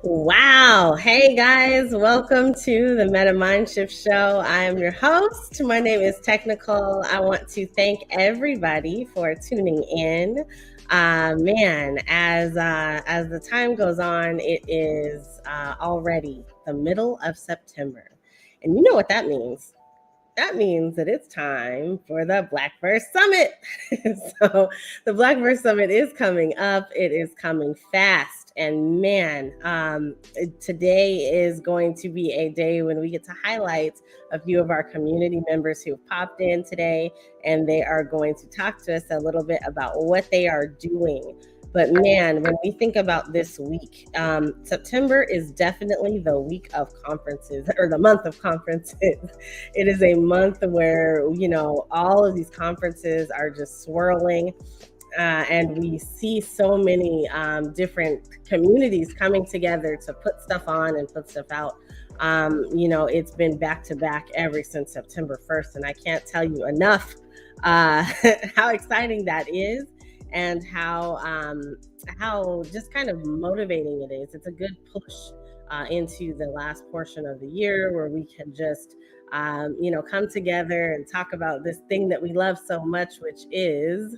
Wow. Hey guys, welcome to the Meta Mind Shift Show. I am your host. My name is NiKole. I want to thank everybody for tuning in. Man, as the time goes on, it is already the middle of September. And you know what that means. That means that it's time for the Blackverse Summit. So the Blackverse Summit is coming up. It is coming fast. And man, today is going to be a day when we get to highlight a few of our community members who have popped in today, and they are going to talk to us a little bit about what they are doing. But man, when we think about this week, September is definitely the week of conferences, or the month of conferences. It is a month where, you know, all of these conferences are just swirling. And we see so many different communities coming together to put stuff on and put stuff out. You know, it's been back to back ever since September 1st. And I can't tell you enough how exciting that is, and how just kind of motivating it is. It's a good push into the last portion of the year where we can just, you know, come together and talk about this thing that we love so much, which is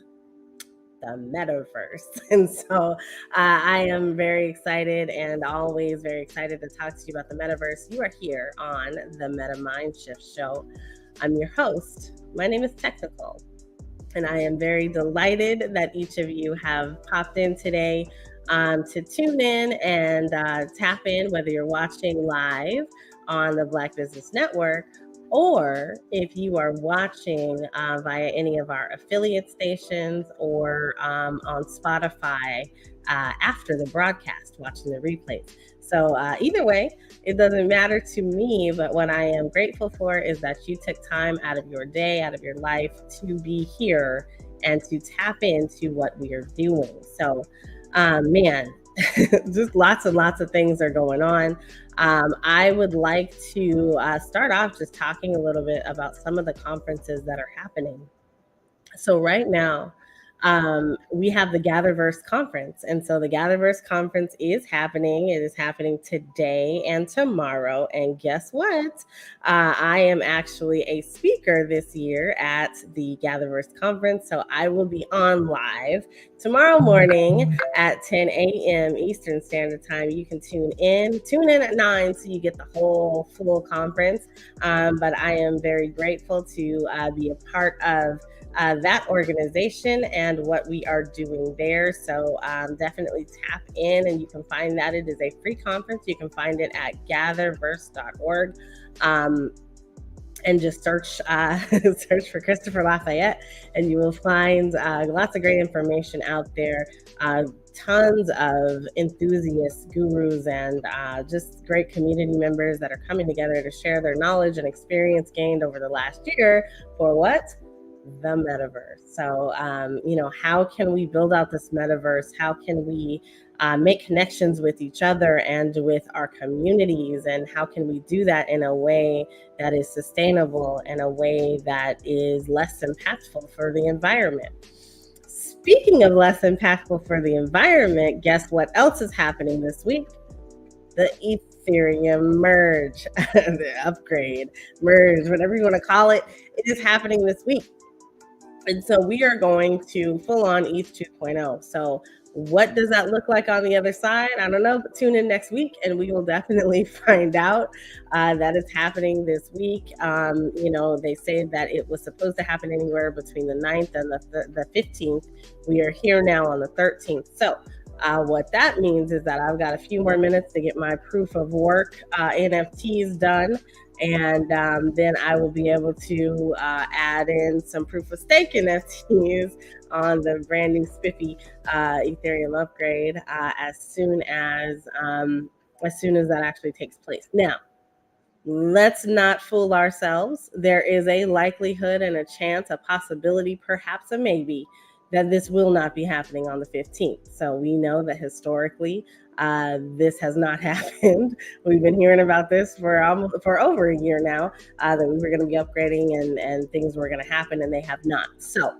the Metaverse. And so I am very excited, and always very excited to talk to you about the Metaverse. You are here on the Meta Mind Shift Show. I'm your host. My name is NiKole. And I am very delighted that each of you have popped in today to tune in and tap in, whether you're watching live on the Black Business Network, or if you are watching via any of our affiliate stations, or on Spotify after the broadcast, watching the replays. So either way, it doesn't matter to me, but what I am grateful for is that you took time out of your day, out of your life, to be here and to tap into what we are doing. So man, just lots and lots of things are going on. I would like to start off just talking a little bit about some of the conferences that are happening. So right now, we have the Gatherverse conference. And so the Gatherverse conference is happening. It is happening today and tomorrow. And guess what? I am actually a speaker this year at the Gatherverse conference. So I will be on live tomorrow morning at 10 a.m. Eastern Standard Time. You can tune in at 9 so you get the whole full conference. But I am very grateful to be a part of that organization and what we are doing there. So definitely tap in, and you can find that. It is a free conference. You can find it at gatherverse.org. And just search for Christopher Lafayette, and you will find lots of great information out there. Tons of enthusiasts, gurus, and just great community members that are coming together to share their knowledge and experience gained over the last year for what? The Metaverse. So, you know, how can we build out this Metaverse? How can we make connections with each other and with our communities? And how can we do that in a way that is sustainable, in a way that is less impactful for the environment? Speaking of less impactful for the environment, guess what else is happening this week? The Ethereum merge, the upgrade, merge, whatever you want to call it, it is happening this week. And so we are going to full on ETH 2.0. So What does that look like on the other side? I don't know, but tune in next week and we will definitely find out. That is happening this week. They say that it was supposed to happen anywhere between the 9th and the 15th. We are here now on the 13th. So what that means is that I've got a few more minutes to get my proof of work NFTs done. And then I will be able to add in some proof of stake NFTs on the brand new spiffy Ethereum upgrade as soon as that actually takes place. Now, let's not fool ourselves. There is a likelihood and a chance, a possibility, perhaps a maybe, that this will not be happening on the 15th. So we know that historically, this has not happened. We've been hearing about this for over a year now, that we were going to be upgrading and things were going to happen, and they have not. So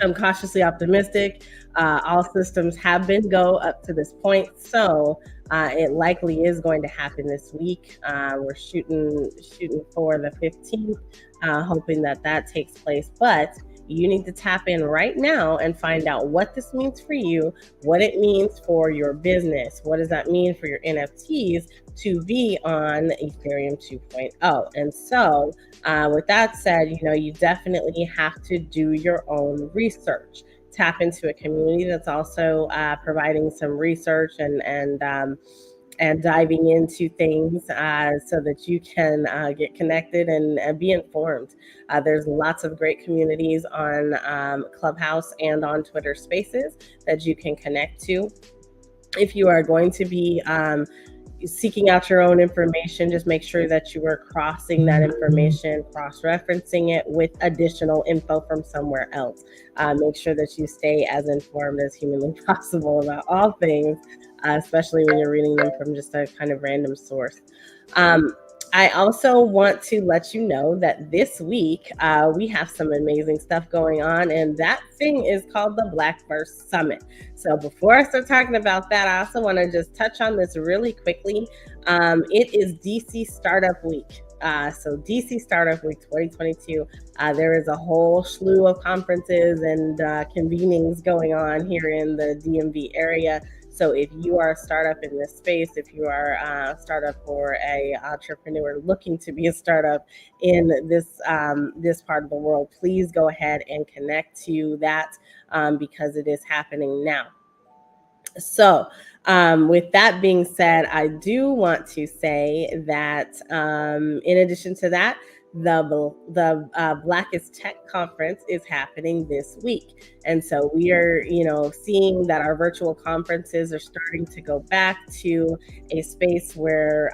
I'm cautiously optimistic. All systems have been go up to this point, so it likely is going to happen this week. We're shooting for the 15th, hoping that takes place. But you need to tap in right now and find out what this means for you, what it means for your business. What does that mean for your NFTs to be on Ethereum 2.0? And so with that said, you definitely have to do your own research. Tap into a community that's also providing some research and diving into things so that you can get connected and be informed. There's lots of great communities on Clubhouse and on Twitter Spaces that you can connect to. If you are going to be seeking out your own information, just make sure that you are crossing that information, cross-referencing it with additional info from somewhere else. Make sure that you stay as informed as humanly possible about all things, especially when you're reading them from just a kind of random source. I also want to let you know that this week we have some amazing stuff going on, and that thing is called the Blackverse Summit. So before I start talking about that, I also want to just touch on this really quickly. It is DC Startup Week. So DC Startup Week 2022, there is a whole slew of conferences and convenings going on here in the DMV area. So if you are a startup in this space, if you are a startup or a entrepreneur looking to be a startup in this part of the world, please go ahead and connect to that because it is happening now. So with that being said, I do want to say that in addition to that, the Blackest Tech Conference is happening this week. And so we are, seeing that our virtual conferences are starting to go back to a space where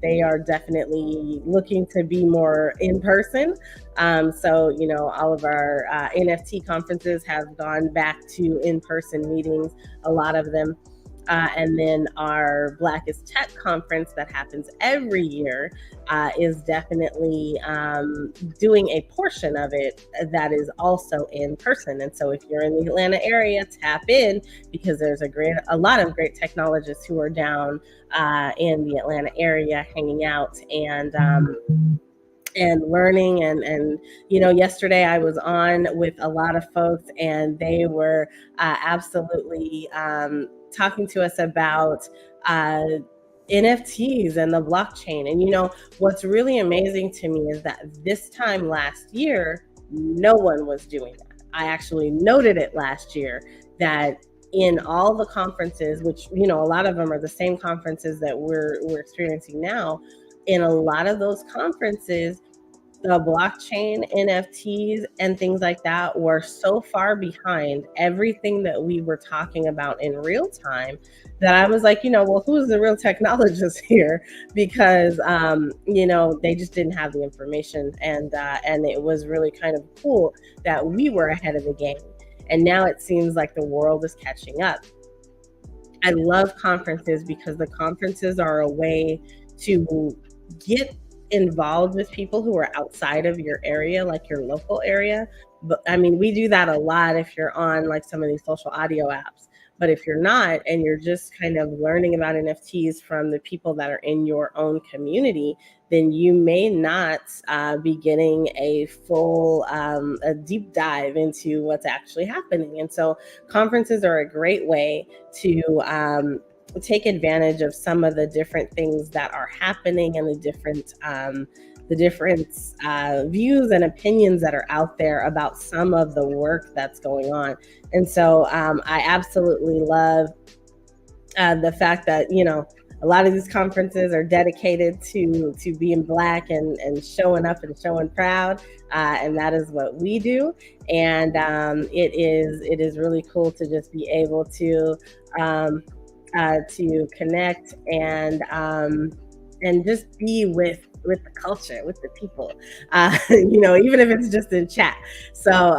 they are definitely looking to be more in person. So, all of our NFT conferences have gone back to in-person meetings, a lot of them. And then our Blackest Tech Conference that happens every year is definitely doing a portion of it that is also in person. And so if you're in the Atlanta area, tap in because there's a lot of great technologists who are down in the Atlanta area hanging out and learning and yesterday I was on with a lot of folks and they were absolutely talking to us about NFTs and the blockchain. And what's really amazing to me is that this time last year no one was doing that. I actually noted it last year that in all the conferences, which a lot of them are the same conferences that we're experiencing now, in a lot of those conferences, the blockchain, NFTs, and things like that were so far behind everything that we were talking about in real time that I was like, well, who's the real technologist here? Because, they just didn't have the information. And it was really kind of cool that we were ahead of the game. And now it seems like the world is catching up. I love conferences because the conferences are a way to get involved with people who are outside of your area, like your local area. But I mean, we do that a lot if you're on like some of these social audio apps. But if you're not, and you're just kind of learning about NFTs from the people that are in your own community, then you may not be getting a full, a deep dive into what's actually happening. And so conferences are a great way to take advantage of some of the different things that are happening and the different views and opinions that are out there about some of the work that's going on. And so I absolutely love the fact that, you know, a lot of these conferences are dedicated to being Black and showing up and showing proud, and that is what we do. And it is really cool to just be able to connect and just be with the culture, with the people, you know, even if it's just in chat. So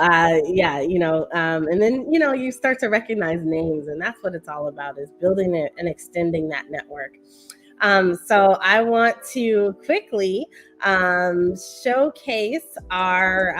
yeah, you know, and then, you know, you start to recognize names, and that's what it's all about, is building it and extending that network. So I want to quickly showcase our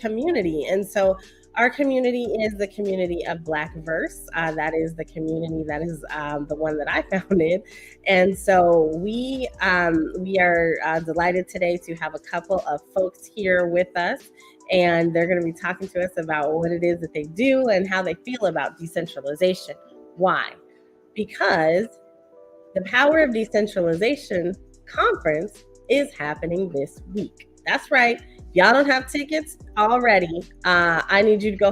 community. And so our community is the community of Blackverse. That is the community that is the one that I founded. And so we are delighted today to have a couple of folks here with us, and they're going to be talking to us about what it is that they do and how they feel about decentralization. Why? Because the Power of Decentralization conference is happening this week. That's right. Y'all don't have tickets already. I need you to go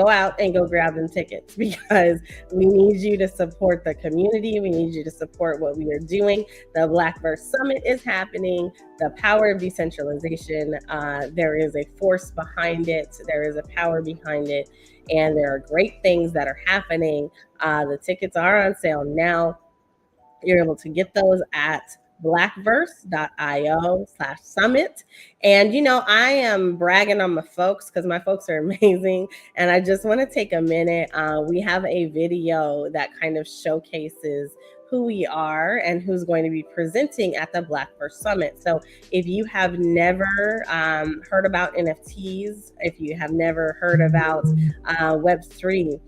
out and go grab them tickets, because we need you to support the community. We need you to support what we are doing. The Blackverse Summit is happening. The Power of Decentralization. There is a force behind it. There is a power behind it. And there are great things that are happening. The tickets are on sale now. You're able to get those at blackverse.io/summit. And, you know, I am bragging on my folks because my folks are amazing. And I just want to take a minute. We have a video that kind of showcases who we are and who's going to be presenting at the Blackverse Summit. So if you have never heard about NFTs, if you have never heard about Web3,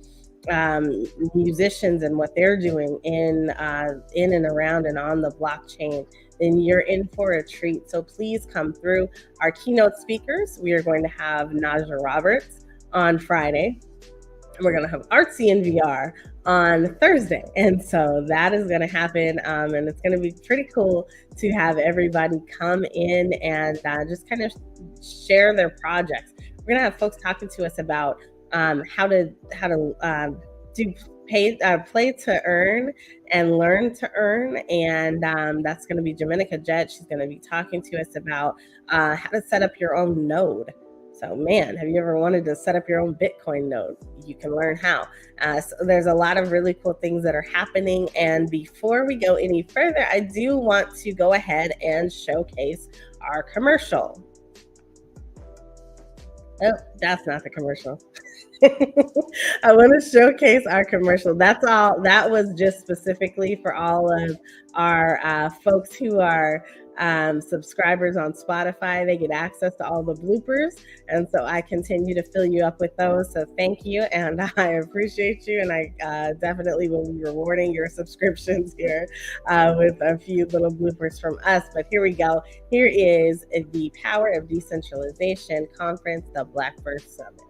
musicians and what they're doing in and around and on the blockchain, then you're in for a treat. So please come through. Our keynote speakers, we are going to have Naja Roberts on Friday, and we're going to have Artsy in VR on Thursday. And so that is going to happen, and it's going to be pretty cool to have everybody come in and just kind of share their projects. We're going to have folks talking to us about how to do play to earn and learn to earn, and that's going to be Dominica Jett. She's going to be talking to us about how to set up your own node. So, man, have you ever wanted to set up your own Bitcoin node? You can learn how. So there's a lot of really cool things that are happening. And before we go any further, I do want to go ahead and showcase our commercial. Oh, that's not the commercial. I want to showcase our commercial. That's all. That was just specifically for all of our folks who are subscribers on Spotify. They get access to all the bloopers. And so I continue to fill you up with those. So thank you. And I appreciate you. And I definitely will be rewarding your subscriptions here with a few little bloopers from us. But here we go. Here is the Power of Decentralization Conference, the Blackverse Summit.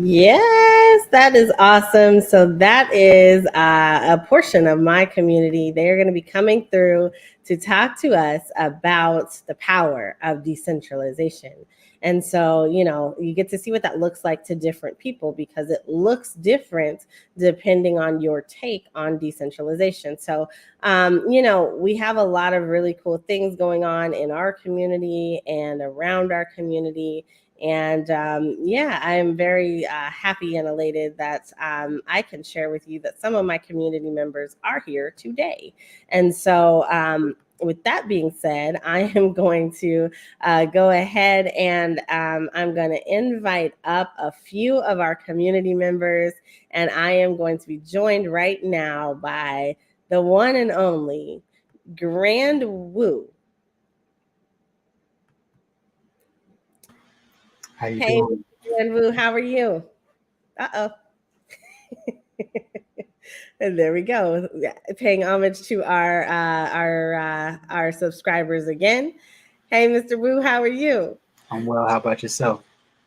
Yes, that is awesome. So that is a portion of my community. They're going to be coming through to talk to us about the power of decentralization. And so, you get to see what that looks like to different people because it looks different depending on your take on decentralization. So, we have a lot of really cool things going on in our community and around our community. And yeah, I am very happy and elated that I can share with you that some of my community members are here today. And so, with that being said, I am going to go ahead and I'm going to invite up a few of our community members. And I am going to be joined right now by the one and only GRANDWOO. How you Hey, doing? GRANDWOO, how are you? Uh-oh. And there we go. Yeah, paying homage to our subscribers again. Hey, Mr. Wu, how are you? I'm well. How about yourself?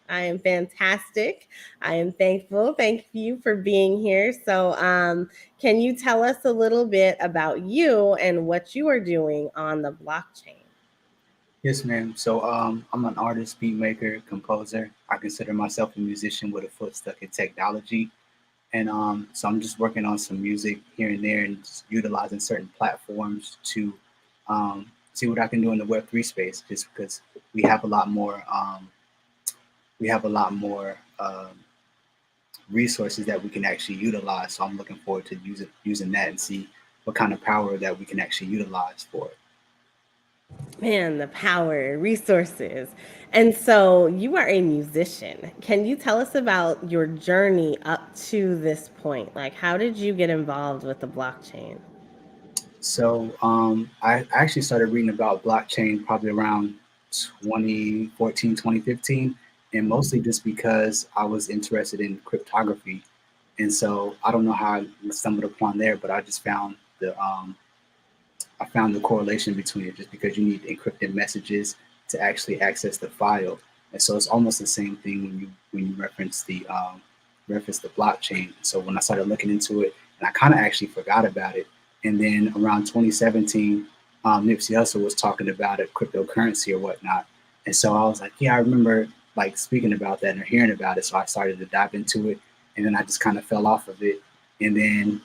I am fantastic. I am thankful. Thank you for being here. So, can you tell us a little bit about you and what you are doing on the blockchain? Yes, ma'am. So, I'm an artist, beat maker, composer. I consider myself a musician with a foot stuck in technology, and so I'm just working on some music here and there, and just utilizing certain platforms to see what I can do in the Web3 space. Just because we have a lot more, we have a lot more resources that we can actually utilize. So I'm looking forward to using that and see what kind of power that we can actually utilize for it. Man, the power, resources. And so you are a musician. Can you tell us about your journey up to this point? Like, how did you get involved with the blockchain? So I actually started reading about blockchain probably around 2014, 2015, and mostly just because I was interested in cryptography. And so I don't know how I stumbled upon there, but I found the correlation between it just because you need encrypted messages to actually access the file. And so it's almost the same thing when you reference the blockchain. So when I started looking into it, and I kind of actually forgot about it, and then around 2017, Nipsey Hussle was talking about it, cryptocurrency or whatnot. And so I was like, yeah, I remember like speaking about that and hearing about it. So I started to dive into it, and then I just kind of fell off of it. And then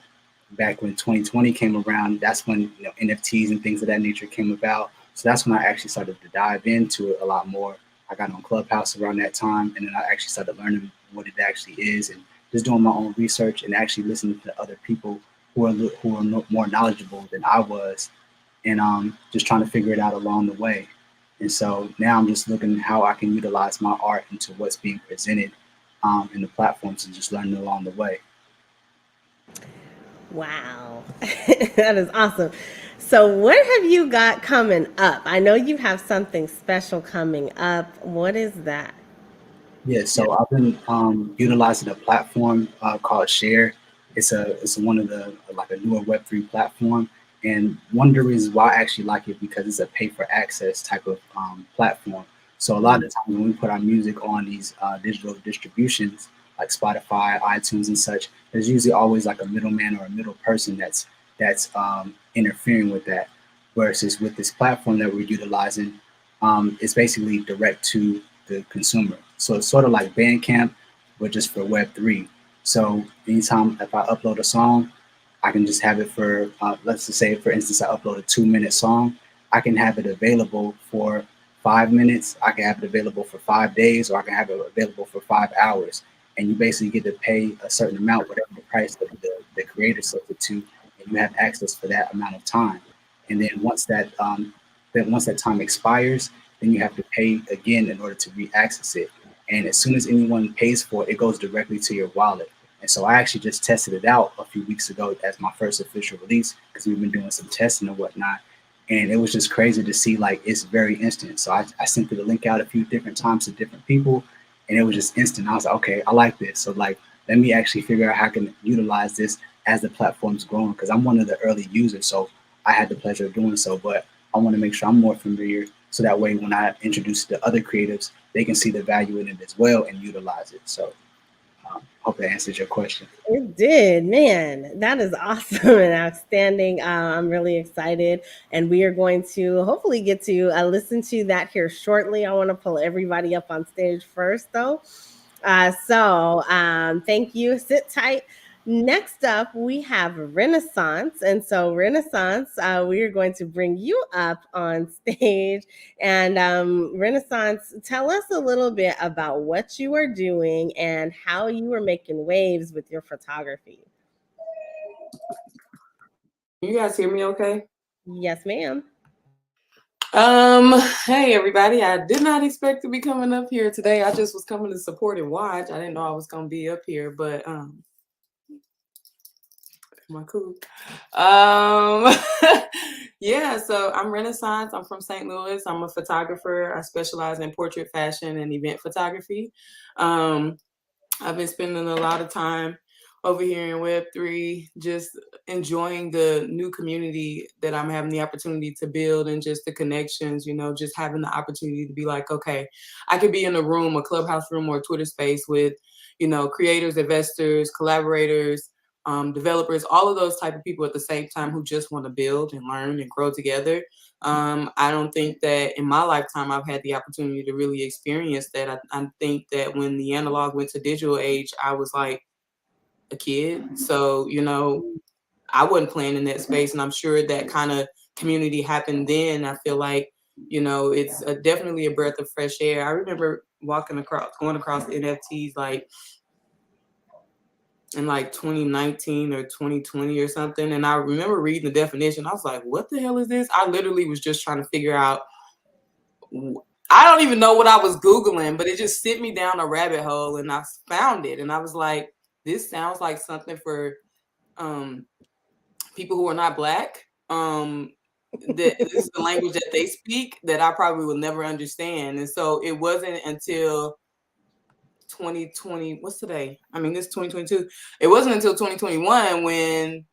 back when 2020 came around, that's when NFTs and things of that nature came about. So that's when I actually started to dive into it a lot more. I got on Clubhouse around that time, and then I actually started learning what it actually is, and just doing my own research and actually listening to other people who are more knowledgeable than I was, and just trying to figure it out along the way. And so now I'm just looking at how I can utilize my art into what's being presented in the platforms and just learning along the way. Wow, that is awesome. So, what have you got coming up? I know you have something special coming up. What is that? Yeah, so I've been utilizing a platform called Share. It's one of the like a newer Web3 platform, and one of the reasons why I actually like it because it's a pay for access type of platform. So a lot of the time when we put our music on these digital distributions like Spotify, iTunes, and such, there's usually always like a middleman or a middle person that's interfering with that. Versus with this platform that we're utilizing, it's basically direct to the consumer. So it's sort of like Bandcamp, but just for Web3. So anytime if I upload a song, I can just have it for, let's just say, for instance, I upload a 2 minute song. I can have it available for 5 minutes. I can have it available for 5 days, or I can have it available for 5 hours. And you basically get to pay a certain amount, whatever the price that the creator sets it to, and you have access for that amount of time. And then once that time expires, then you have to pay again in order to re-access it. And as soon as anyone pays for it, it goes directly to your wallet. And so I actually just tested it out a few weeks ago as my first official release because we've been doing some testing and whatnot. And it was just crazy to see like it's very instant. So I sent the link out a few different times to different people, and it was just instant. I was like, okay, I like this. So like, let me actually figure out how I can utilize this as the platform's growing because I'm one of the early users. So I had the pleasure of doing so, but I want to make sure I'm more familiar so that way when I introduce it to other creatives, they can see the value in it as well and utilize it. So Hope that answers your question. It did, man. That is awesome and outstanding. I'm really excited, and we are going to hopefully get to listen to that here shortly. I want to pull everybody up on stage first, though. Thank you. Sit tight. Next up, we have Renaissance. And so, Renaissance, we are going to bring you up on stage. And Renaissance, tell us a little bit about what you are doing and how you are making waves with your photography. You guys hear me okay? Yes, ma'am. Hey everybody. I did not expect to be coming up here today. I just was coming to support and watch. I didn't know I was gonna be up here, but am I cool? Yeah, so I'm Renaissance. I'm from St. Louis. I'm a photographer. I specialize in portrait fashion and event photography. I've been spending a lot of time over here in Web3, just enjoying the new community that I'm having the opportunity to build and just the connections, just having the opportunity to be like, okay, I could be in a room, a clubhouse room or a Twitter space with, creators, investors, collaborators, developers, all of those type of people at the same time who just want to build and learn and grow together. I don't think that in my lifetime I've had the opportunity to really experience that. I think that when the analog went to digital age, I was like a kid. So, I wasn't playing in that space. And I'm sure that kind of community happened then. I feel like, it's definitely a breath of fresh air. I remember going across NFTs like in like 2019 or 2020 or something. And I remember reading the definition. I was like, what the hell is this? I literally was just trying to figure out. I don't even know what I was Googling, but it just sent me down a rabbit hole and I found it. And I was like, this sounds like something for people who are not Black. This is the language that they speak that I probably will never understand. And so it wasn't until 2020, what's today? I mean, this is 2022. It wasn't until 2021 when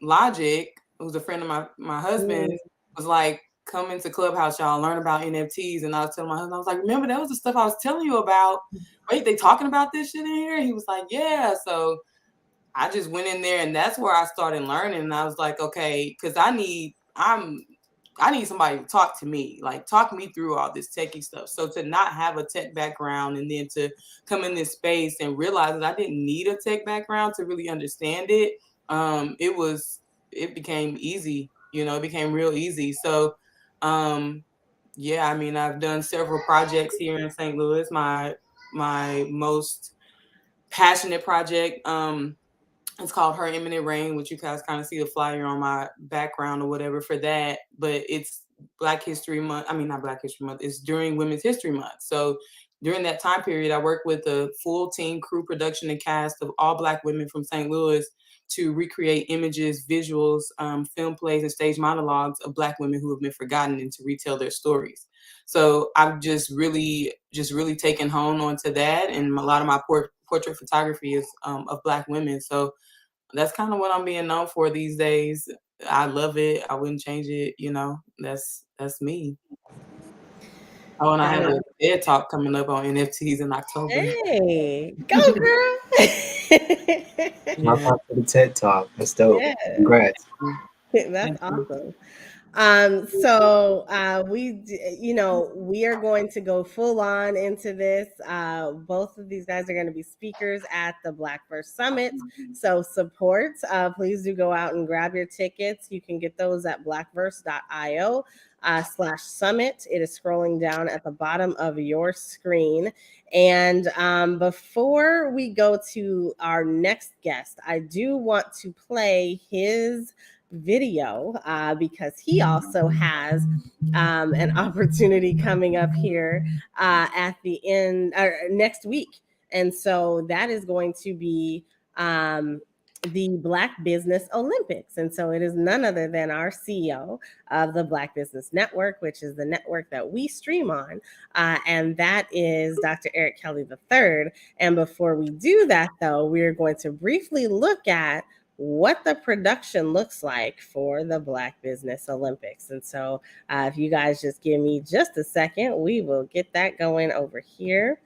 Logic, who's a friend of my husband, was like, come into Clubhouse, y'all, learn about NFTs. And I was telling my husband, I was like, remember, that was the stuff I was telling you about. Wait, they talking about this shit in here? He was like, yeah. So I just went in there and that's where I started learning. And I was like, okay, because I need somebody to talk to me, like talk me through all this techie stuff. So to not have a tech background and then to come in this space and realize that I didn't need a tech background to really understand it, it became easy, it became real easy. So yeah, I mean, I've done several projects here in St. Louis. My most passionate project, it's called Her Imminent Reign, which you guys kind of see the flyer on my background or whatever for that. But it's Black History Month. I mean, not Black History Month. It's during Women's History Month. So during that time period, I worked with a full team, crew, production, and cast of all Black women from St. Louis to recreate images, visuals, film plays, and stage monologues of Black women who have been forgotten and to retell their stories. So I've just really taken hone onto that. And a lot of my portrait photography is of Black women. So that's kind of what I'm being known for these days. I love it. I wouldn't change it. That's me. Oh, and I have a TED Talk coming up on NFTs in October. Hey, go girl! Shout out to the TED Talk. That's dope. Yeah. Congrats. That's awesome. We are going to go full on into this. Both of these guys are going to be speakers at the Blackverse Summit. So support, please do go out and grab your tickets. You can get those at blackverse.io /summit. It is scrolling down at the bottom of your screen. And before we go to our next guest, I do want to play his video because he also has an opportunity coming up here at the end or next week. And so that is going to be the Black Business Olympics. And so it is none other than our CEO of the Black Business Network, which is the network that we stream on. And that is Dr. Eric Kelly III. And before we do that, though, we're going to briefly look at what the production looks like for the Black Business Olympics. And so if you guys just give me just a second, we will get that going over here.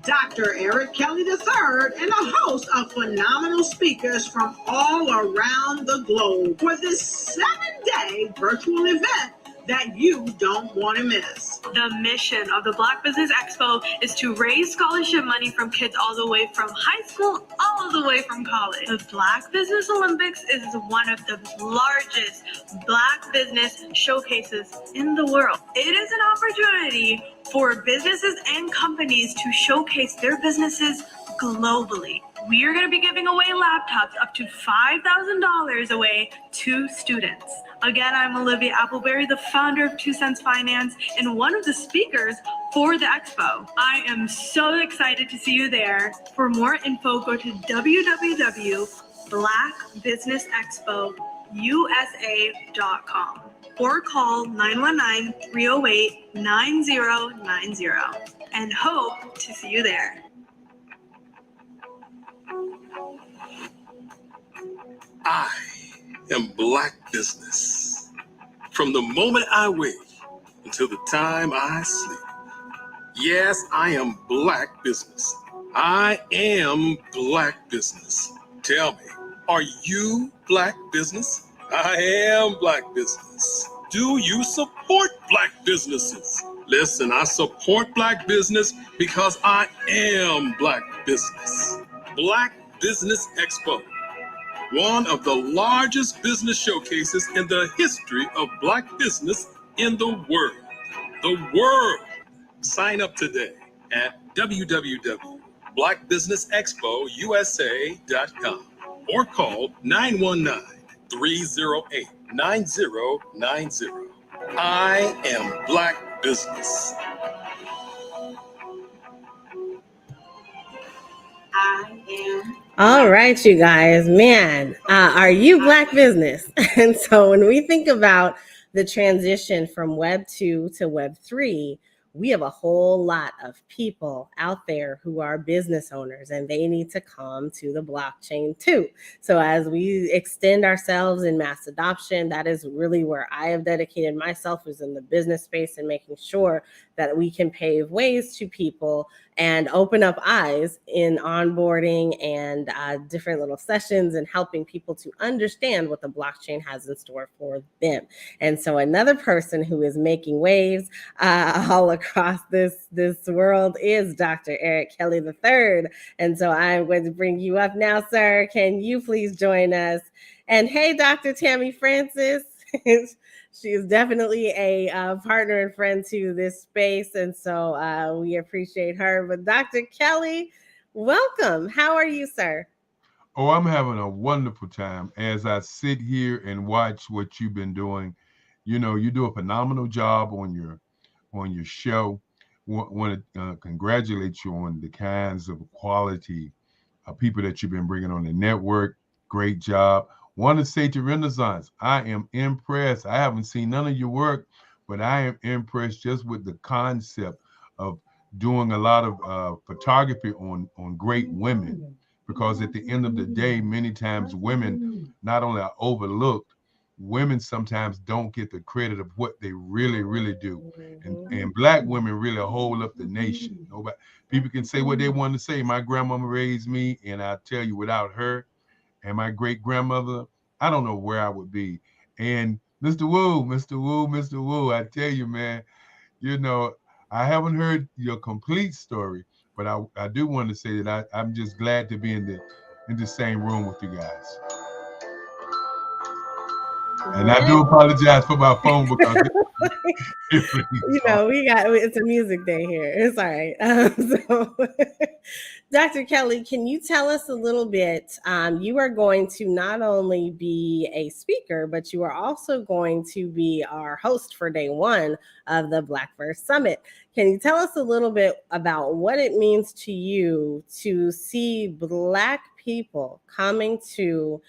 Dr. Eric Kelly III and a host of phenomenal speakers from all around the globe for this 7-day virtual event that you don't want to miss. The mission of the Black Business Expo is to raise scholarship money from kids all the way from high school, all the way from college. The Black Business Olympics is one of the largest Black business showcases in the world. It is an opportunity for businesses and companies to showcase their businesses globally. We are going to be giving away laptops up to $5,000 away to students. Again, I'm Olivia Appleberry, the founder of 2 Cents Finance and one of the speakers for the expo. I am so excited to see you there. For more info, go to www.blackbusinessexpousa.com or call 919-308-9090 and hope to see you there. I am Black business. From the moment I wake until the time I sleep. Yes, I am Black business. I am Black business. Tell me, are you Black business? I am Black business. Do you support Black businesses? Listen, I support Black business because I am Black business. Black Business Expo, one of the largest business showcases in the history of Black business in the world. The world. Sign up today at www.blackbusinessexpousa.com or call 919-308-9090. I am Black business. I am. All right, you guys, man, are you Black business? And so when we think about the transition from Web 2 to Web 3, we have a whole lot of people out there who are business owners and they need to come to the blockchain too. So as we extend ourselves in mass adoption, that is really where I have dedicated myself, is in the business space and making sure that we can pave ways to people and open up eyes in onboarding and different little sessions and helping people to understand what the blockchain has in store for them. And so another person who is making waves all across this world is Dr. Eric Kelly III. And so I'm going to bring you up now, sir. Can you please join us? And hey, Dr. Tammy Francis. She is definitely a partner and friend to this space, and so we appreciate her. But Dr. Kelly, welcome. How are you, sir? Oh, I'm having a wonderful time as I sit here and watch what you've been doing. You know, you do a phenomenal job on your show. Want to congratulate you on the kinds of quality people that you've been bringing on the network. Great job. Want to say to Renaissance, I am impressed. I haven't seen none of your work, but I am impressed just with the concept of doing a lot of photography on great women, because at the end of the day, many times women not only are overlooked, women sometimes don't get the credit of what they really, really do. And Black women really hold up the nation. Nobody, people can say what they want to say. My grandmama raised me, and I tell you, without her and my great grandmother, I don't know where I would be. And Mr. Woo, I tell you, man, you know, I haven't heard your complete story, but I do want to say that I'm just glad to be in the same room with you guys. And I do apologize for my phone because you know, it's a music day here. It's all right. So, Dr. Kelly, can you tell us a little bit? You are going to not only be a speaker, but you are also going to be our host for day one of the Blackverse Summit. Can you tell us a little bit about what it means to you to see Black people coming to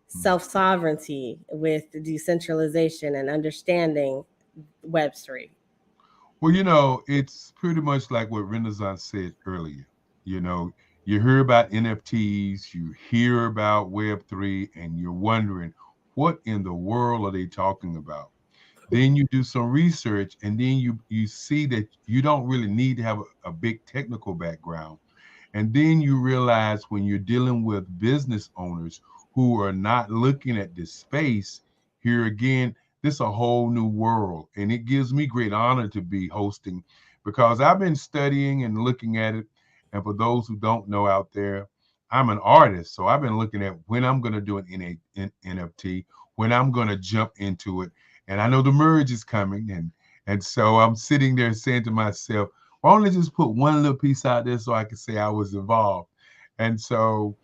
self-sovereignty with decentralization and understanding Web3? Well, you know, it's pretty much like what Renaissance said earlier. You know, you hear about NFTs, you hear about Web3, and you're wondering, what in the world are they talking about? Then you do some research, and then you see that you don't really need to have a big technical background. And then you realize when you're dealing with business owners who are not looking at this space, here again, this is a whole new world. And it gives me great honor to be hosting because I've been studying and looking at it. And for those who don't know out there, I'm an artist. So I've been looking at when I'm going to do an NFT, when I'm going to jump into it. And I know the merge is coming. And so I'm sitting there saying to myself, why don't I just put one little piece out there so I can say I was involved? And so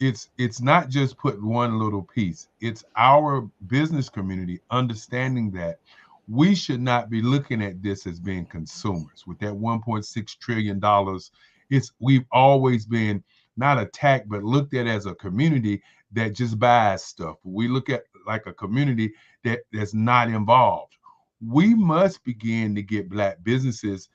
it's not just put one little piece. It's our business community understanding that we should not be looking at this as being consumers. With that $1.6 trillion, we've always been not attacked, but looked at as a community that just buys stuff. We look at like a community that's not involved. We must begin to get Black businesses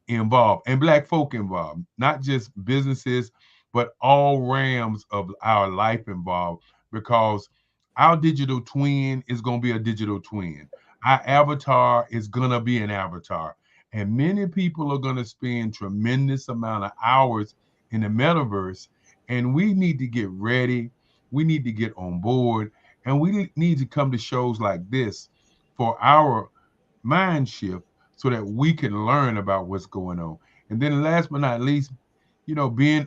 involved and Black folk involved, not just businesses, but all realms of our life involved, because our digital twin is going to be a digital twin. Our avatar is going to be an avatar. And many people are going to spend tremendous amount of hours in the metaverse. And we need to get ready. We need to get on board. And we need to come to shows like this for our mind shift so that we can learn about what's going on. And then last but not least, being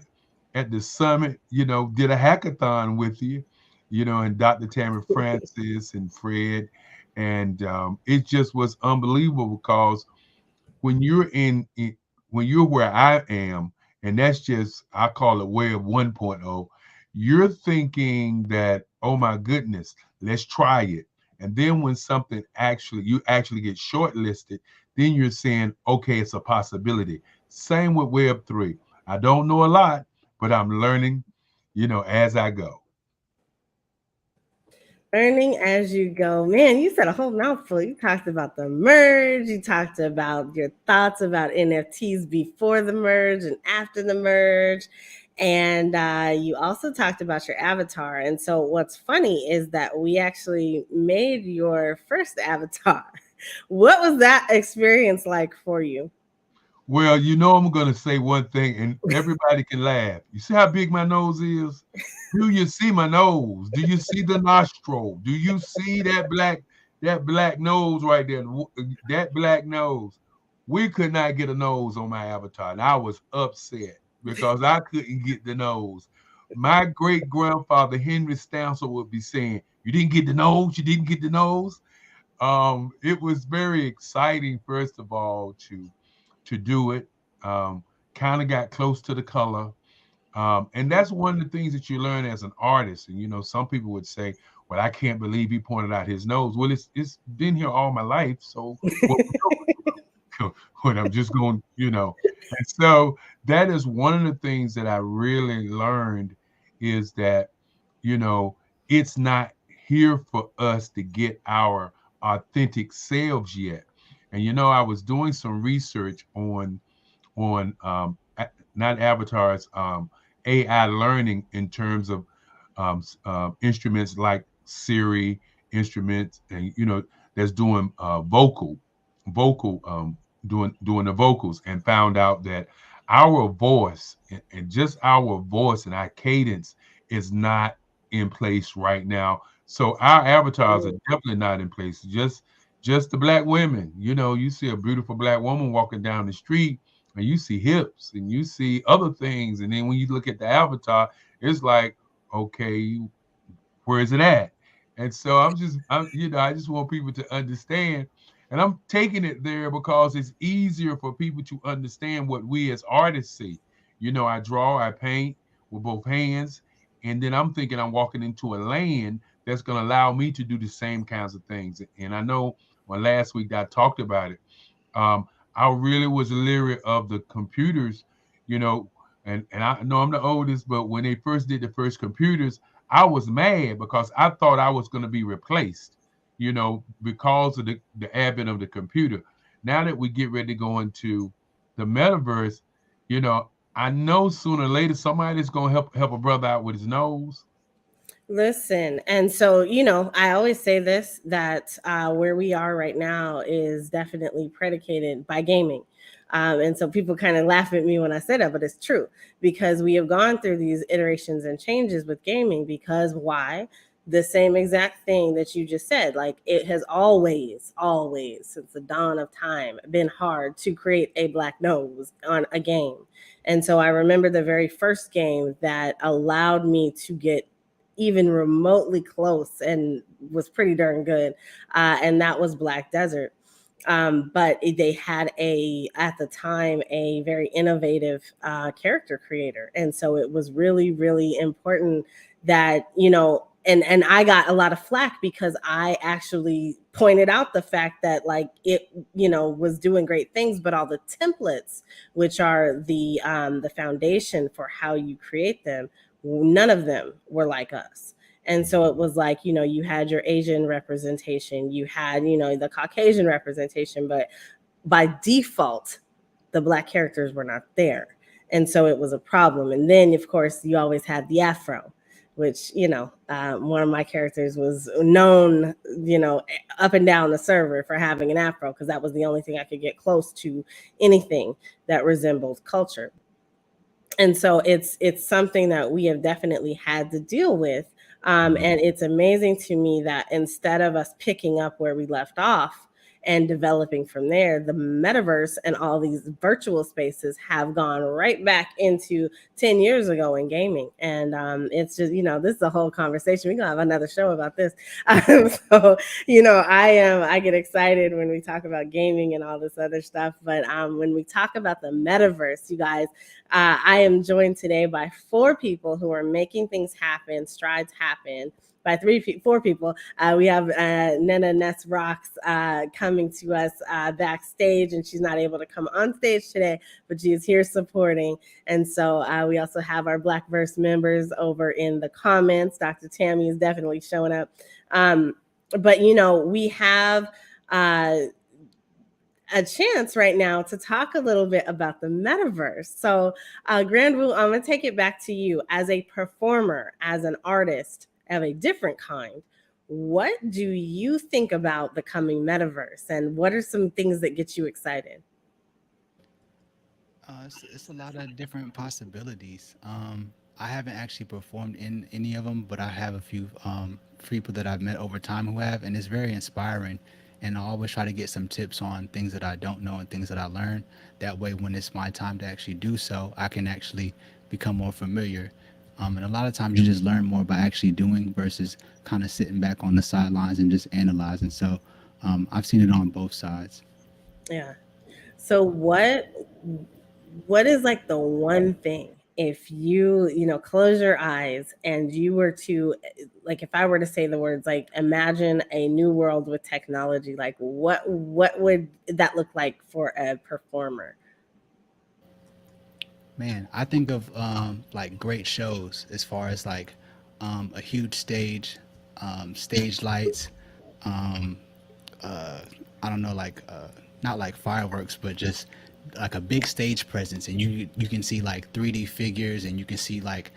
at the summit, did a hackathon with you, and Dr. Tammy Francis and Fred. And it just was unbelievable because when you're when you're where I am, and that's just, I call it Web 1.0, you're thinking that, oh my goodness, let's try it. And then when something you actually get shortlisted, then you're saying, okay, it's a possibility. Same with Web 3. I don't know a lot, but I'm learning, as I go. Learning as you go. Man, you said a whole mouthful. You talked about the merge. You talked about your thoughts about NFTs before the merge and after the merge. And you also talked about your avatar. And so what's funny is that we actually made your first avatar. What was that experience like for you? Well, I'm going to say one thing and everybody can laugh. You see how big my nose is? Do you see my nose? Do you see the nostril? Do you see that black nose right there? That black nose. We could not get a nose on my avatar. And I was upset because I couldn't get the nose. My great grandfather, Henry Stansel, would be saying, you didn't get the nose? You didn't get the nose? It was very exciting, first of all, to do it. Kind of got close to the color. And that's one of the things that you learn as an artist. And, some people would say, well, I can't believe he pointed out his nose. Well, it's been here all my life. So when I'm just going, And so that is one of the things that I really learned is that, it's not here for us to get our authentic selves yet. And, I was doing some research on not avatars, AI learning in terms of instruments like Siri instruments, and that's doing vocal, doing the vocals, and found out that our voice and just our voice and our cadence is not in place right now. So our avatars are definitely not in place. Just the Black women. You see a beautiful Black woman walking down the street, and you see hips and you see other things. And then when you look at the avatar, it's like, okay, where is it at? And so I just want people to understand. And I'm taking it there because it's easier for people to understand what we as artists see. I draw, I paint with both hands. And then I'm thinking I'm walking into a land that's going to allow me to do the same kinds of things. And I know when last week I talked about it, I really was leery of the computers, and I know I'm the oldest, but when they first did the first computers, I was mad because I thought I was going to be replaced, because of the advent of the computer. Now that we get ready to go into the metaverse, I know sooner or later somebody's going to help a brother out with his nose. Listen, and so, I always say this, that where we are right now is definitely predicated by gaming. And so people kind of laugh at me when I say that, but it's true, because we have gone through these iterations and changes with gaming. Because why? The same exact thing that you just said. Like, it has always, since the dawn of time, been hard to create a black nose on a game. And so I remember the very first game that allowed me to get even remotely close and was pretty darn good. And that was Black Desert. But they had at the time, a very innovative character creator. And so it was really, really important that, and I got a lot of flack because I actually pointed out the fact that, like, it, was doing great things, but all the templates, which are the foundation for how you create them, none of them were like us. And so it was like, you had your Asian representation, you had, the Caucasian representation, but by default, the Black characters were not there. And so it was a problem. And then, of course, you always had the Afro, which, one of my characters was known, up and down the server for having an Afro, because that was the only thing I could get close to anything that resembled culture. And so it's something that we have definitely had to deal with. And it's amazing to me that instead of us picking up where we left off and developing from there, the metaverse and all these virtual spaces have gone right back into 10 years ago in gaming. And it's just, this is a whole conversation. We're going to have another show about this. So, I get excited when we talk about gaming and all this other stuff. But when we talk about the metaverse, you guys, I am joined today by 4 people who are making things happen, strides happen. By 4 people. We have Nena Ness Rocks coming to us backstage, and she's not able to come on stage today, but she is here supporting. And so we also have our Blackverse members over in the comments. Dr. Tammy is definitely showing up. But, we have a chance right now to talk a little bit about the metaverse. So GRANDWOO, I'm going to take it back to you as a performer, as an artist of a different kind. What do you think about the coming metaverse, and what are some things that get you excited? It's a lot of different possibilities. I haven't actually performed in any of them, but I have a few people that I've met over time who have, and it's very inspiring. And I always try to get some tips on things that I don't know and things that I learned. That way, when it's my time to actually do so, I can actually become more familiar. And a lot of times you just learn more by actually doing versus kind of sitting back on the sidelines and just analyzing. So I've seen it on both sides. Yeah. So what is like the one thing, if you close your eyes and you were to, like, if I were to say the words, like, imagine a new world with technology, like what would that look like for a performer? Man, I think of like great shows as far as like a huge stage, stage lights, I don't know, like not like fireworks, but just like a big stage presence, and you can see like 3D figures, and you can see like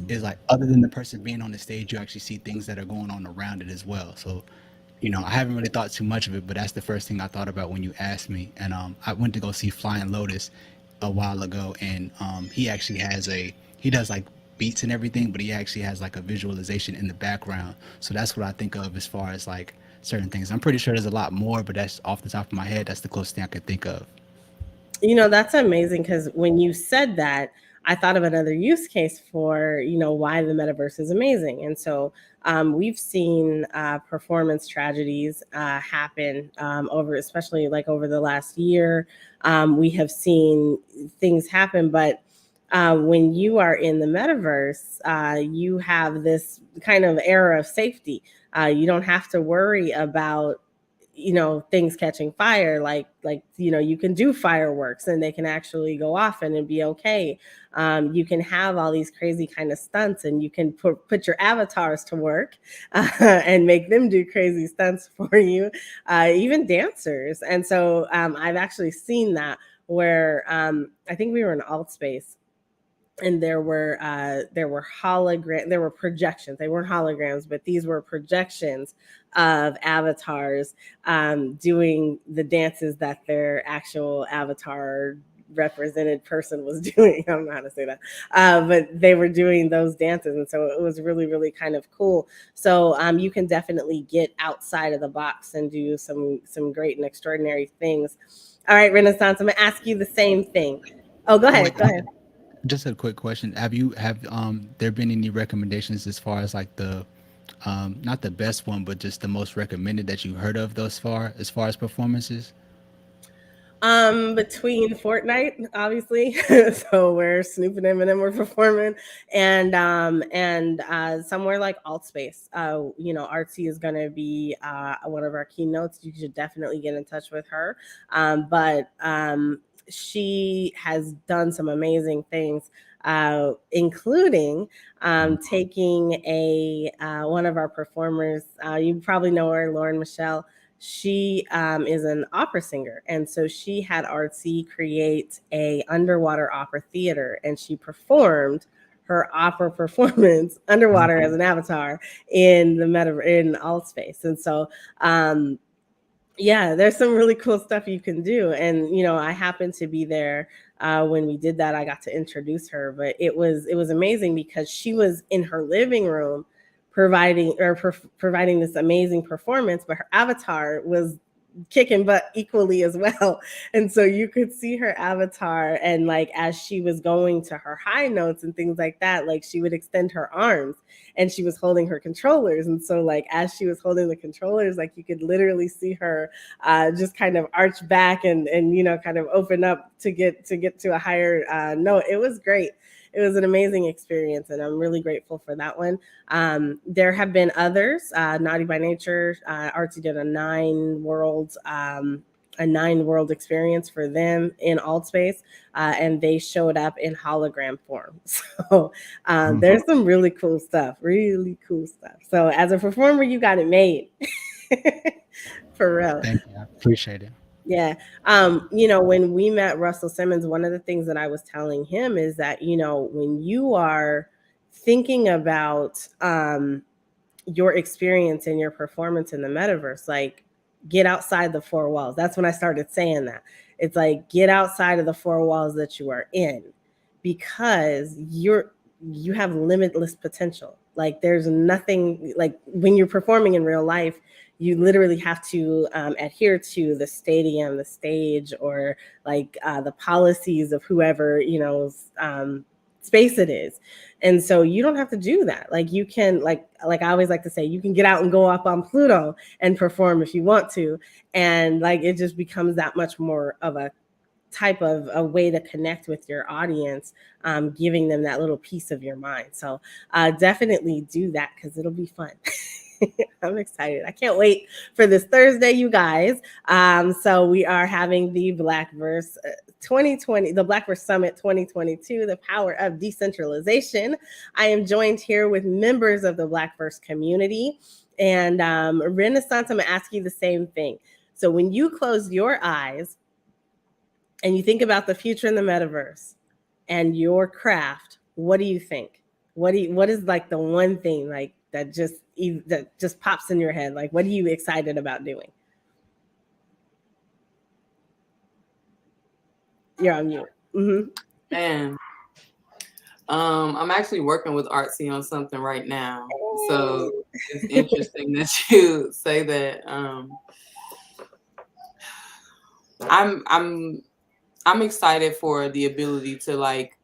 it's like other than the person being on the stage, you actually see things that are going on around it as well. So I haven't really thought too much of it, but that's the first thing I thought about when you asked me. And I went to go see Flying Lotus a while ago, and he actually he does like beats and everything, but he actually has like a visualization in the background. So that's what I think of as far as like certain things. I'm pretty sure there's a lot more, but that's off the top of my head. That's the closest thing I could think of. That's amazing, because when you said that, I thought of another use case for, why the metaverse is amazing. And so we've seen performance tragedies happen especially like over the last year. We have seen things happen, but when you are in the metaverse, you have this kind of era of safety. You don't have to worry about things catching fire, like you can do fireworks and they can actually go off and be okay. You can have all these crazy kind of stunts, and you can put your avatars to work and make them do crazy stunts for you, even dancers. And so I've actually seen that where I think we were in alt space, and there were projections. They weren't holograms, but these were projections of avatars doing the dances that their actual avatar represented person was doing. I don't know how to say that, but they were doing those dances, and so it was really, really kind of cool. So you can definitely get outside of the box and do some great and extraordinary things. All right, Renaissance, I'm gonna ask you the same thing. Oh, go ahead. Go ahead. Just a quick question. Have there been any recommendations as far as like the not the best one, but just the most recommended that you heard of thus far as performances? Between Fortnite, obviously, so where Snoop and Eminem were performing, and somewhere like Altspace. Artsy is gonna be one of our keynotes. You should definitely get in touch with her. But she has done some amazing things, including taking a one of our performers. You probably know her, Lauren Michelle. She is an opera singer, and so she had Artsy create a underwater opera theater, and she performed her opera performance underwater as an avatar in the in Altspace. And so yeah, there's some really cool stuff you can do. And I happened to be there when we did that. I got to introduce her, but it was amazing because she was in her living room providing this amazing performance, but her avatar was kicking butt equally as well. And so you could see her avatar, and like as she was going to her high notes and things like that, like she would extend her arms and she was holding her controllers. And so like as she was holding the controllers, like you could literally see her just kind of arch back and kind of open up to get to a higher note. It was great. It was an amazing experience, and I'm really grateful for that one. There have been others. Naughty by Nature, Artsy did a 9 world experience for them in Altspace, and they showed up in hologram form. So there's some really cool stuff. So as a performer, you got it made. For real. Thank you. I appreciate it. Yeah. When we met Russell Simmons, one of the things that I was telling him is that, when you are thinking about your experience and your performance in the metaverse, like get outside the 4 walls. That's when I started saying that. It's like, get outside of the 4 walls that you are in, because you have limitless potential. Like there's nothing, like when you're performing in real life, you literally have to adhere to the stadium, the stage, or like the policies of whoever, space it is. And so you don't have to do that. Like you can, like I always like to say, you can get out and go up on Pluto and perform if you want to. And like, it just becomes that much more of a type of a way to connect with your audience, giving them that little piece of your mind. So definitely do that, because it'll be fun. I'm excited. I can't wait for this Thursday, you guys. So we are having the Blackverse 2020, the Blackverse Summit 2022, the power of decentralization. I am joined here with members of the Blackverse community. And Renaissance, I'm gonna ask you the same thing. So when you close your eyes and you think about the future in the metaverse and your craft, what do you think? What is like the one thing like that just pops in your head? Like, what are you excited about doing? You're on mute. Mm-hmm. And I'm actually working with Artsy on something right now. So it's interesting that you say that. I'm excited for the ability to like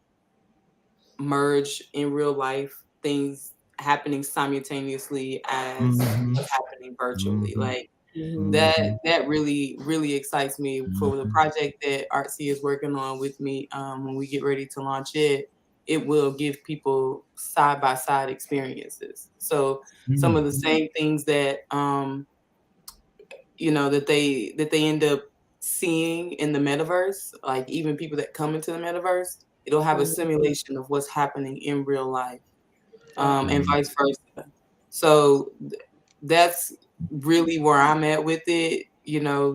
merge in real life things happening simultaneously as what's happening virtually. Like that really excites me for the project that Artsy is working on with me. When we get ready to launch it, it will give people side by side experiences. So some of the same things that that they end up seeing in the metaverse, like even people that come into the metaverse, it'll have a simulation of what's happening in real life, and vice versa. So that's really where I'm at with it,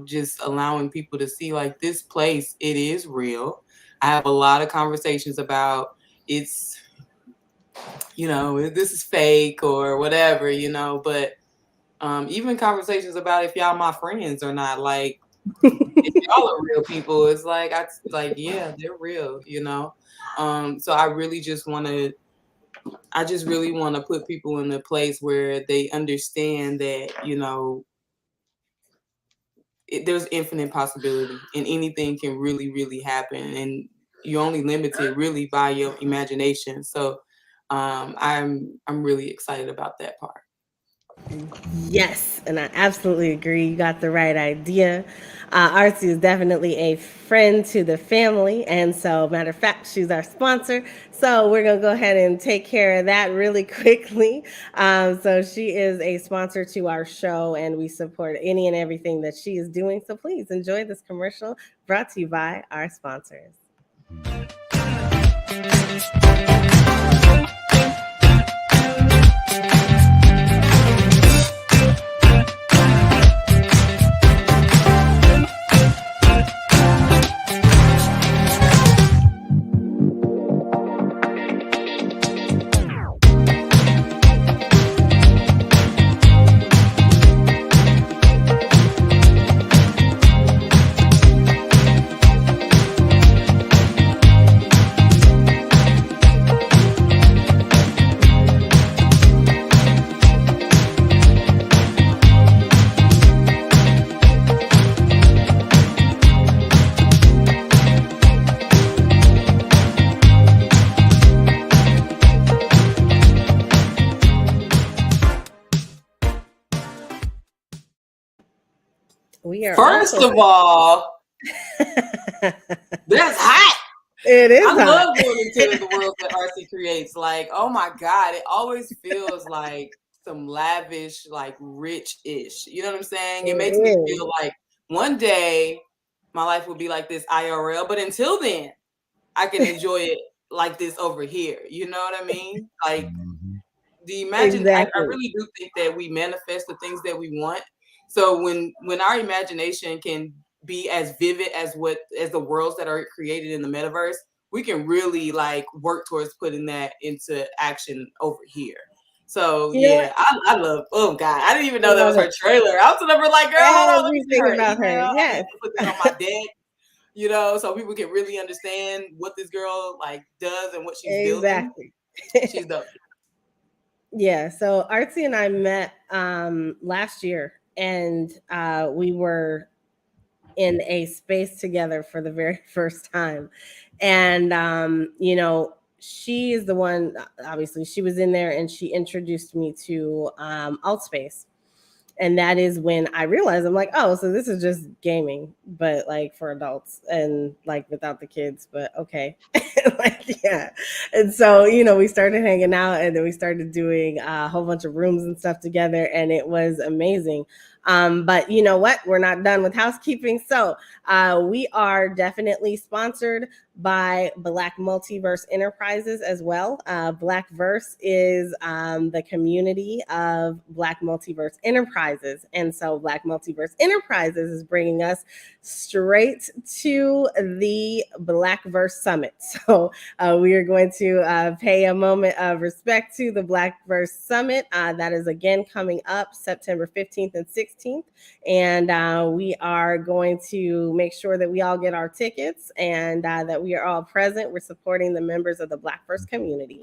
just allowing people to see like this place, it is real. I have a lot of conversations about, it's, this is fake or whatever, but even conversations about if y'all my friends or not, like, if y'all are real people, it's like, yeah, they're real, so I really just really want to put people in a place where they understand that, there's infinite possibility and anything can really, really happen. And you're only limited really by your imagination. So I'm really excited about that part. Yes, and I absolutely agree. You got the right idea. Artsy is definitely a friend to the family. And so, matter of fact, she's our sponsor. So we're going to go ahead and take care of that really quickly. So she is a sponsor to our show, and we support any and everything that she is doing. So please enjoy this commercial brought to you by our sponsors. We are First of all, that's hot. It is. I love going into the world that Artsy creates. Like, oh my God, it always feels like some lavish, like rich-ish. You know what I'm saying? It makes me feel like one day my life will be like this IRL, but until then, I can enjoy it like this over here. You know what I mean? Like the imagine. Exactly. I really do think that we manifest the things that we want. So when our imagination can be as vivid as the worlds that are created in the metaverse, we can really like work towards putting that into action over here. So yeah, I love. Oh God, I didn't even know that was her trailer. I was never like, girl, hold on, let me see her email. Yes, put that on my deck. So people can really understand what this girl like does and what she's building. She's dope. Yeah. So Artsy and I met last year, and we were in a space together for the very first time. And, she is the one, obviously, she was in there and she introduced me to Altspace. And that is when I realized, I'm like, oh, so this is just gaming, but like for adults and like without the kids, but okay. Yeah. And so, we started hanging out, and then we started doing a whole bunch of rooms and stuff together, and it was amazing. But you know what? We're not done with housekeeping. So we are definitely sponsored by Black Multiverse Enterprises as well. Blackverse is the community of Black Multiverse Enterprises. And so Black Multiverse Enterprises is bringing us straight to the Blackverse Summit. So we are going to pay a moment of respect to the Blackverse Summit. That is again coming up September 15th and 16th. And we are going to make sure that we all get our tickets and that we are all present. We're supporting the members of the Blackverse community.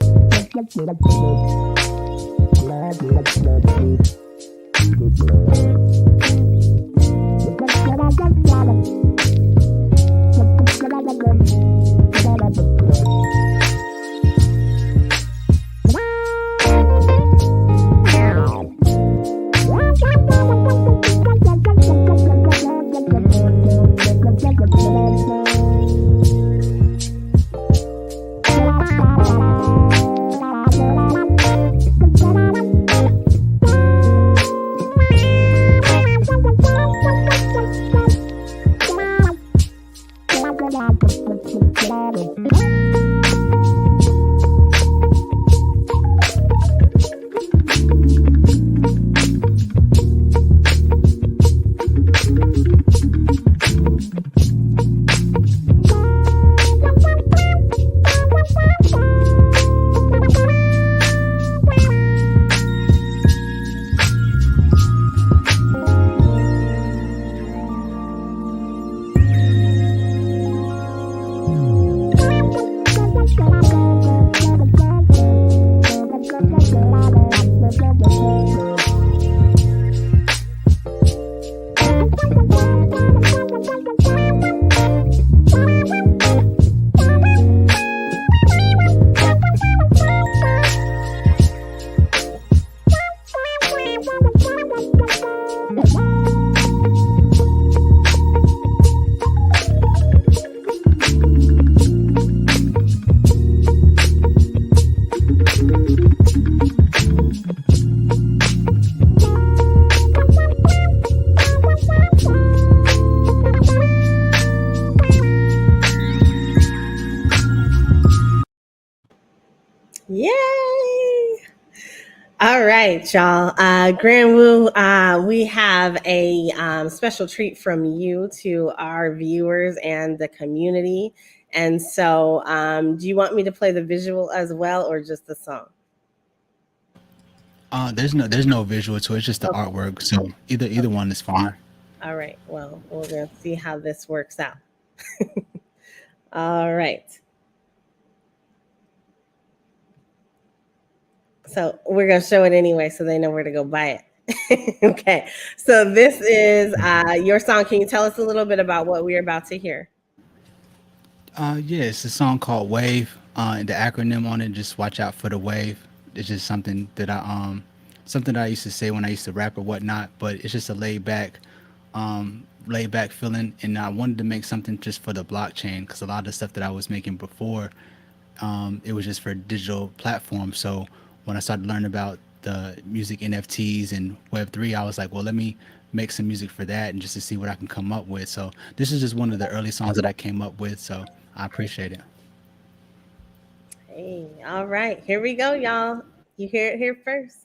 right, y'all. GRANDWOO, we have a special treat from you to our viewers and the community. And so, do you want me to play the visual as well, or just the song? There's no visual to it. It's just the artwork. So either one is fine. All right. Well, we're going to see how this works out. All right. So we're going to show it anyway so they know where to go buy it. Okay. So this is your song. Can you tell us a little bit about what we're about to hear? Yeah, it's a song called Wave. And the acronym on it, just watch out for the wave. It's just something that I used to say when I used to rap or whatnot, but it's just a laid back feeling. And I wanted to make something just for the blockchain because a lot of the stuff that I was making before, it was just for digital platforms. So when I started learning about the music NFTs and Web3, I was like, well, let me make some music for that and just to see what I can come up with. So this is just one of the early songs that I came up with. So I appreciate it. Hey, all right. Here we go, y'all. You hear it here first.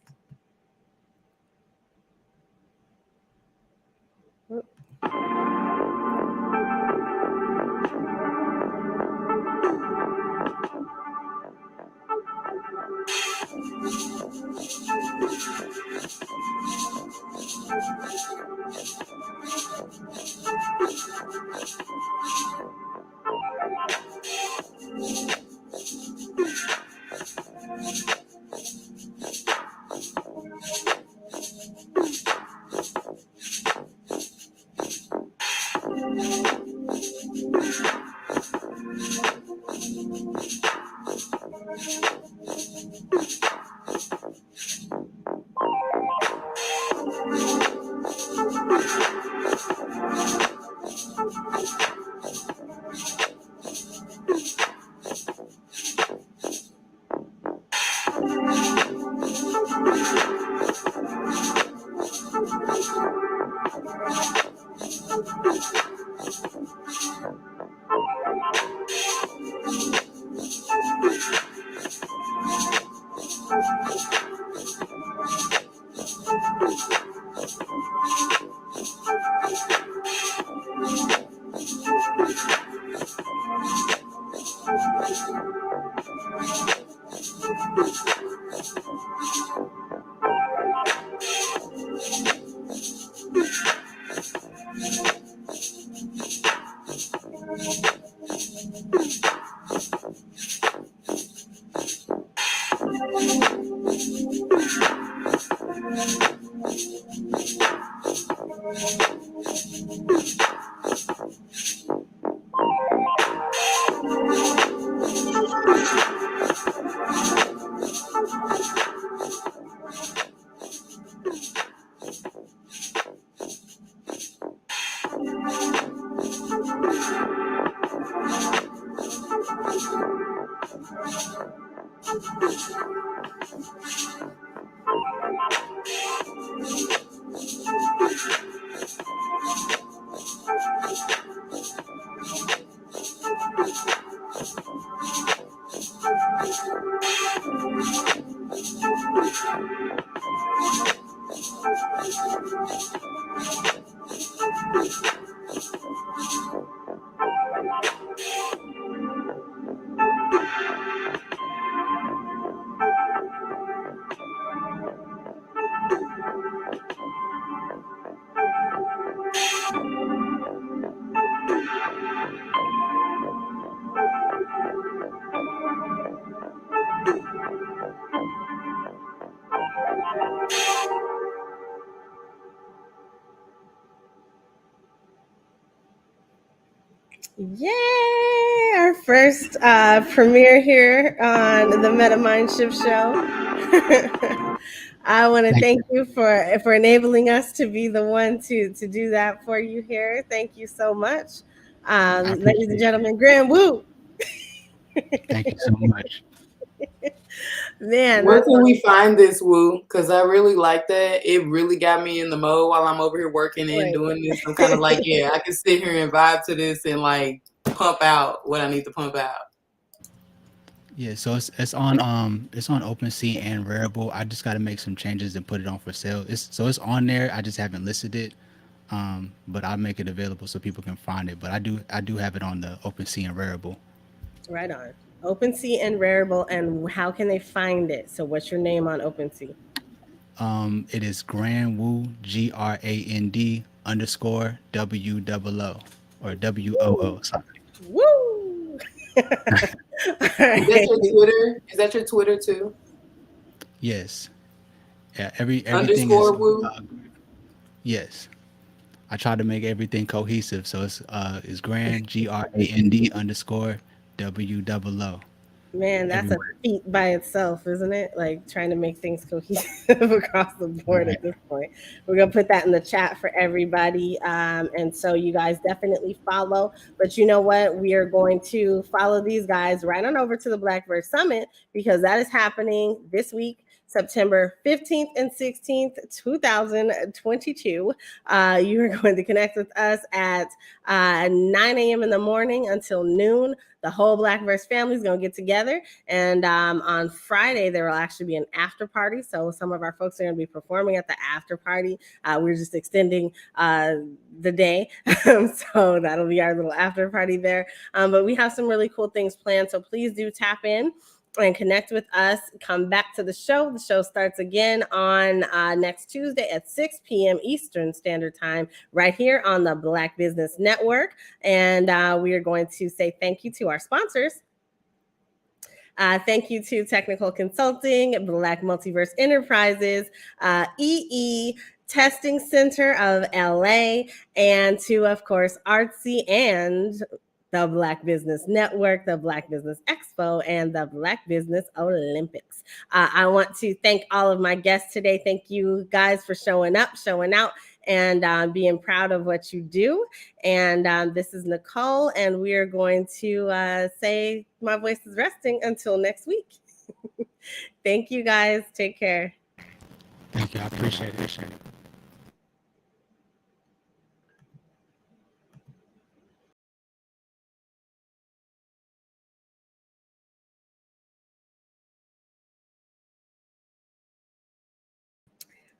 Yay! Our first premiere here on the Metamind Shift Show. I want to thank you for enabling us to be the one to do that for you here. Thank you so much, ladies and gentlemen. GRANDWOO. Thank you so much. Man, where can we find this, Woo? Because I really like that. It really got me in the mode while I'm over here working and doing this. I'm kind of like, yeah, I can sit here and vibe to this and like pump out what I need to pump out. Yeah, so it's on OpenSea and Rarible. I just got to make some changes and put it on for sale. It's on there. I just haven't listed it, but I'll make it available so people can find it. But I do have it on the OpenSea and Rarible. Right on. OpenSea and Rarible, and how can they find it? So, what's your name on OpenSea? It is GRANDWOO, GRAND underscore WOO or WOO. Sorry. Woo! All Is right. that your Twitter? Is that your Twitter too? Yes. Yeah. Everything is. Underscore woo. Yes. I try to make everything cohesive, so it's GRAND underscore WOO Man, that's a everywhere. feat by itself, isn't it? Like trying to make things cohesive across the board Right. at this point. We're gonna put that in the chat for everybody, and so you guys definitely follow. But you know what? We are going to follow these guys right on over to the Blackbird Summit because that is happening this week. September 15th and 16th, 2022. You are going to connect with us at 9 a.m. in the morning until noon. The whole Blackverse family is going to get together. And on Friday, there will actually be an after party. So some of our folks are going to be performing at the after party. We're just extending the day. So that'll be our little after party there. But we have some really cool things planned. So please do tap in and connect with us. Come back to the show. The show starts again on next Tuesday at 6 p.m. Eastern Standard Time, right here on the Black Business Network. And we are going to say thank you to our sponsors. Thank you to Technical Consulting, Black Multiverse Enterprises, EE Testing Center of LA, and to, of course, Artsy and the Black Business Network, the Black Business Expo, and the Black Business Olympics. I want to thank all of my guests today. Thank you guys for showing up, showing out, and being proud of what you do. And this is NiKole, and we are going to say my voice is resting until next week. Thank you guys. Take care. Thank you. I appreciate it.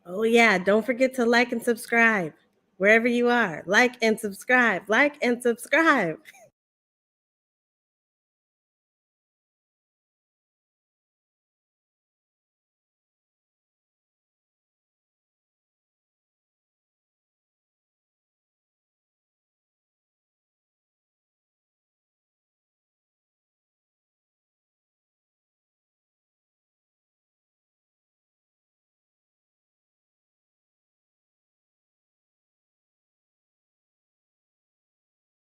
Oh, yeah. Don't forget to like and subscribe wherever you are. Like and subscribe. Like and subscribe.